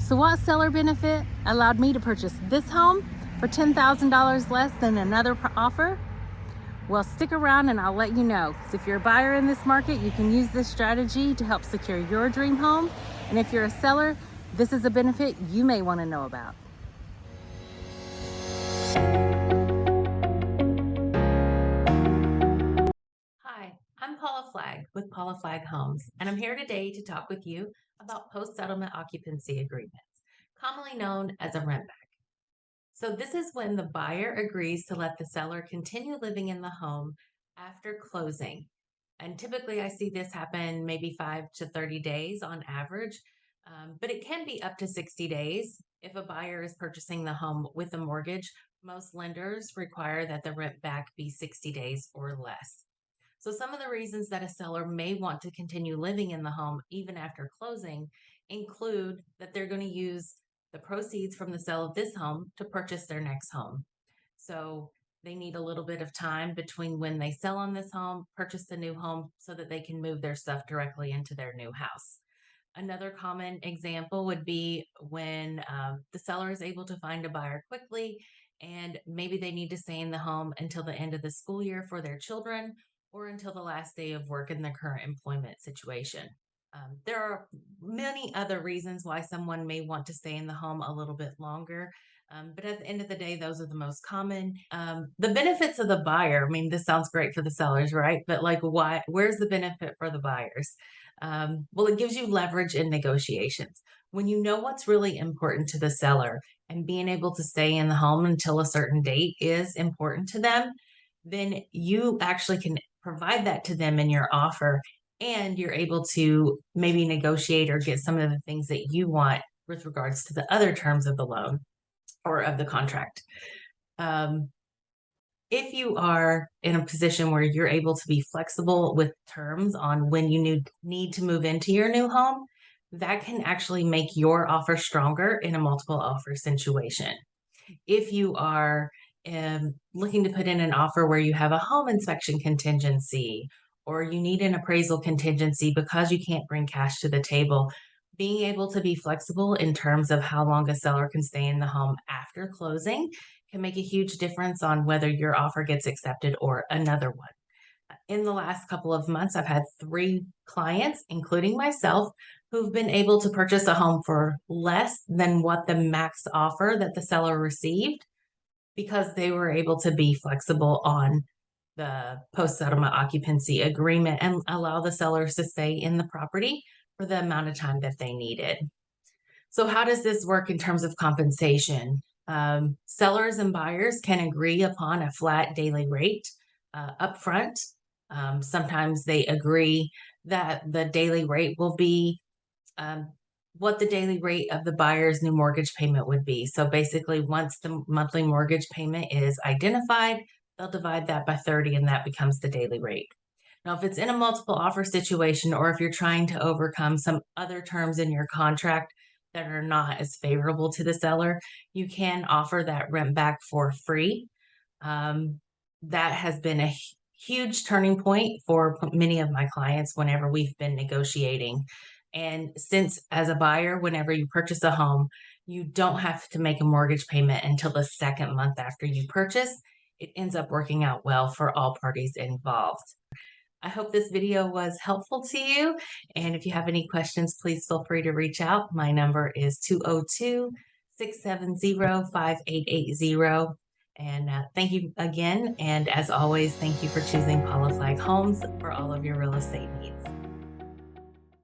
So what seller benefit allowed me to purchase this home for $10,000 less than another offer? Well, stick around and I'll let you know. Because if you're a buyer in this market, you can use this strategy to help secure your dream home. And if you're a seller, this is a benefit you may want to know about. Hi, I'm Paula Flagg with Paula Flagg Homes, and I'm here today to talk with you about post-settlement occupancy agreements, commonly known as a rent back. So this is when the buyer agrees to let the seller continue living in the home after closing. And typically I see this happen maybe 5 to 30 days on average, but it can be up to 60 days. If a buyer is purchasing the home with a mortgage, most lenders require that the rent back be 60 days or less. So, some of the reasons that a seller may want to continue living in the home even after closing include that they're going to use the proceeds from the sale of this home to purchase their next home. So, they need a little bit of time between when they sell on this home, purchase the new home so that they can move their stuff directly into their new house. Another common example would be when the seller is able to find a buyer quickly and maybe they need to stay in the home until the end of the school year for their children or until the last day of work in their current employment situation. There are many other reasons why someone may want to stay in the home a little bit longer. But at the end of the day, those are the most common. The benefits of the buyer, I mean, this sounds great for the sellers, right? But like, why? Where's the benefit for the buyers? Well, it gives you leverage in negotiations. When you know what's really important to the seller and being able to stay in the home until a certain date is important to them, then you actually can provide that to them in your offer and you're able to maybe negotiate or get some of the things that you want with regards to the other terms of the loan or of the contract. Um, if you are in a position where you're able to be flexible with terms on when you need to move into your new home, that can actually make your offer stronger in a multiple offer situation. If you are looking to put in an offer where you have a home inspection contingency or you need an appraisal contingency because you can't bring cash to the table, being able to be flexible in terms of how long a seller can stay in the home after closing can make a huge difference on whether your offer gets accepted or another one. In the last couple of months, I've had 3 clients, including myself, who've been able to purchase a home for less than what the max offer that the seller received because they were able to be flexible on the post settlement occupancy agreement and allow the sellers to stay in the property for the amount of time that they needed. So, how does this work in terms of compensation? Sellers and buyers can agree upon a flat daily rate upfront. Sometimes they agree that the daily rate will be um, what the daily rate of the buyer's new mortgage payment would be. So basically, once the monthly mortgage payment is identified, they'll divide that by 30 and that becomes the daily rate. Now, if it's in a multiple offer situation or if you're trying to overcome some other terms in your contract that are not as favorable to the seller, you can offer that rent back for free. Um, that has been a huge turning point for many of my clients whenever we've been negotiating. And since, as a buyer, whenever you purchase a home, you don't have to make a mortgage payment until the second month after you purchase, it ends up working out well for all parties involved. I hope this video was helpful to you. And if you have any questions, please feel free to reach out. My number is 202-670-5880. And thank you again. And as always, thank you for choosing Paula Flagg Homes for all of your real estate needs.